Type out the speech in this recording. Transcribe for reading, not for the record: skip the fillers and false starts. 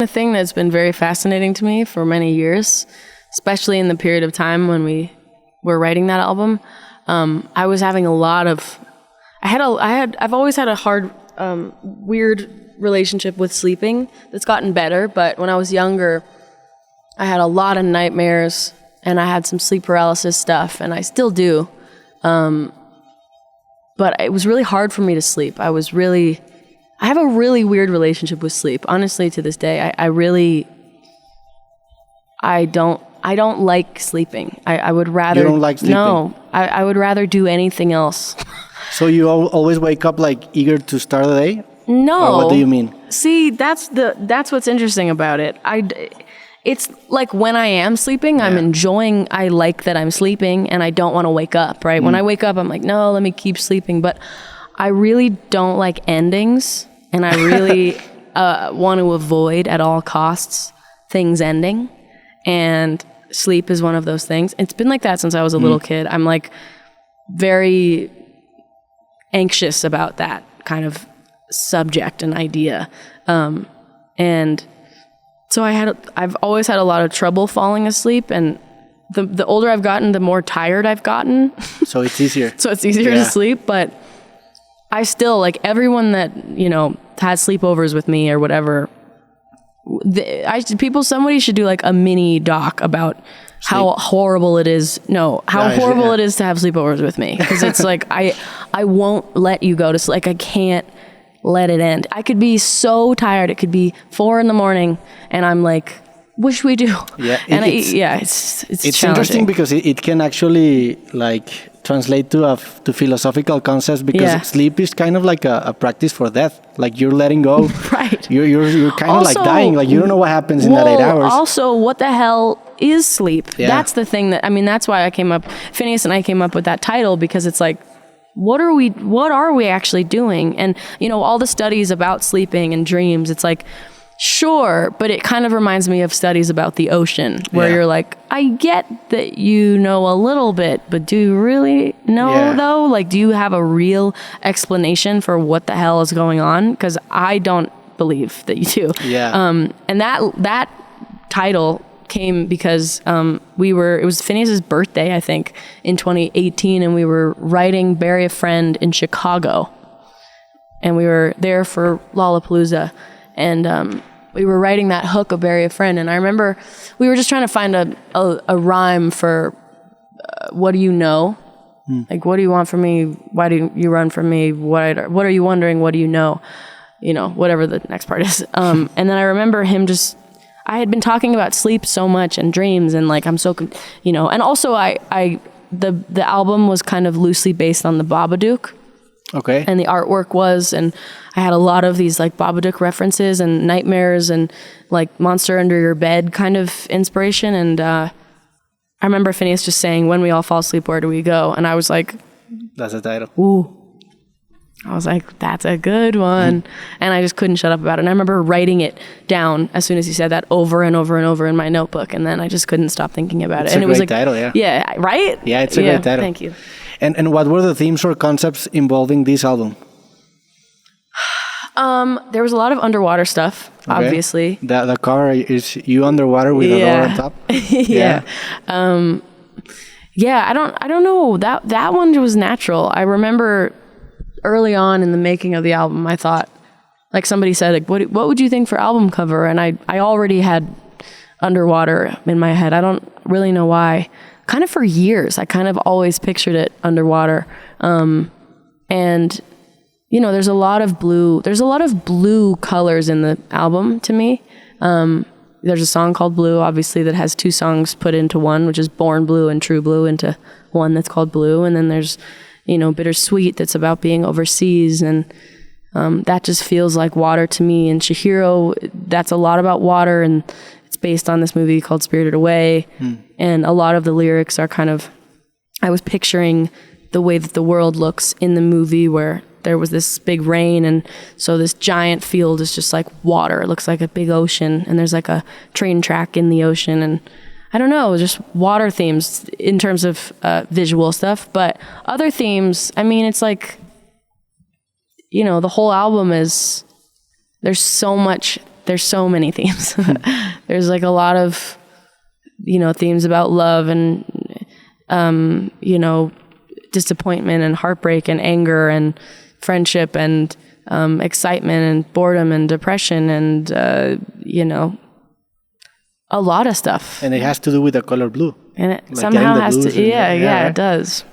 A thing that's been very fascinating to me for many years, especially in the period of time when we were writing that album. I was having a lot of, I've always had a hard, weird relationship with sleeping that's gotten better. But when I was younger, I had a lot of nightmares and I had some sleep paralysis stuff, and I still do. But it was really hard for me to sleep. I have a really weird relationship with sleep. Honestly, to this day, I don't like sleeping. I would rather... You don't like sleeping? No, I would rather do anything else. So you always wake up like eager to start the day? No. Or what do you mean? See, that's what's interesting about it. It's like when I am sleeping, I'm enjoying, I like that I'm sleeping and I don't want to wake up, right? When I wake up, I'm like, no, let me keep sleeping. But I really don't like endings, and I really want to avoid at all costs things ending. And sleep is one of those things. It's been like that since I was a little kid. I'm like very anxious about that kind of subject and idea. And so I've always had a lot of trouble falling asleep, and the older I've gotten, the more tired I've gotten. So it's easier. So it's easier to sleep, but I still, like, everyone that, has sleepovers with me or whatever, somebody should do like a mini doc about how horrible it is. No, how horrible it is to have sleepovers with me. Because it's like, I won't let you go to sleep. Like, I can't let it end. I could be so tired. It could be 4 a.m. and I'm like, wish we do. Yeah. It's interesting because it can actually like translate to philosophical concepts, because sleep is kind of like a practice for death. Like, you're letting go. Right. You're kind of like dying. Like, you don't know what happens in that 8 hours. Also, what the hell is sleep? Yeah. That's the thing that's why Phineas and I came up with that title, because it's like, what are we actually doing? And, all the studies about sleeping and dreams, it's like, sure, but it kind of reminds me of studies about the ocean, where you're like, I get that you know a little bit, but do you really know, though? Like, do you have a real explanation for what the hell is going on? Because I don't believe that you do. Yeah. And that title came because it was Phineas's birthday, I think, in 2018, and we were writing Bury a Friend in Chicago. And we were there for Lollapalooza. And we were writing that hook of Bury a Friend. And I remember we were just trying to find a rhyme for what do you know? Like, what do you want from me? Why do you run from me? What are you wondering? What do you know? Whatever the next part is. And then I remember him I had been talking about sleep so much and dreams, and like, I'm so, and also the album was kind of loosely based on the Babadook. Okay. And the artwork was, and I had a lot of these like Babadook references and nightmares and like monster under your bed kind of inspiration. And I remember Phineas just saying, when we all fall asleep, where do we go? And I was like, that's the title. Ooh. I was like, that's a good one. And I just couldn't shut up about it. And I remember writing it down as soon as he said that over and over and over in my notebook. And then I just couldn't stop thinking about it. And it was like, title, yeah. Yeah, right? Yeah, it's a great title. Thank you. And what were the themes or concepts involving this album? There was a lot of underwater stuff, obviously. The cover is you underwater with a door on top. Yeah. I don't know. That one was natural. I remember early on in the making of the album, I thought, like, somebody said, like, what would you think for album cover? And I already had underwater in my head. I don't really know why. Kind of for years, I kind of always pictured it underwater. And there's a lot of blue colors in the album to me. There's a song called Blue, obviously, that has 2 songs put into one, which is Born Blue and True Blue, into one that's called Blue. And then there's, Bittersweet, that's about being overseas. And that just feels like water to me. And Chihiro, that's a lot about water. And it's based on this movie called Spirited Away. And a lot of the lyrics are kind of, I was picturing the way that the world looks in the movie, where there was this big rain, and so this giant field is just like water. It looks like a big ocean, and there's like a train track in the ocean, and I don't know, just water themes in terms of visual stuff. But other themes, I mean, it's like, the whole album is, there's so much there's so many themes. There's like a lot of, themes about love and, disappointment and heartbreak and anger and friendship and excitement and boredom and depression and, a lot of stuff. And it has to do with the color blue. And it like somehow has to, right? it does.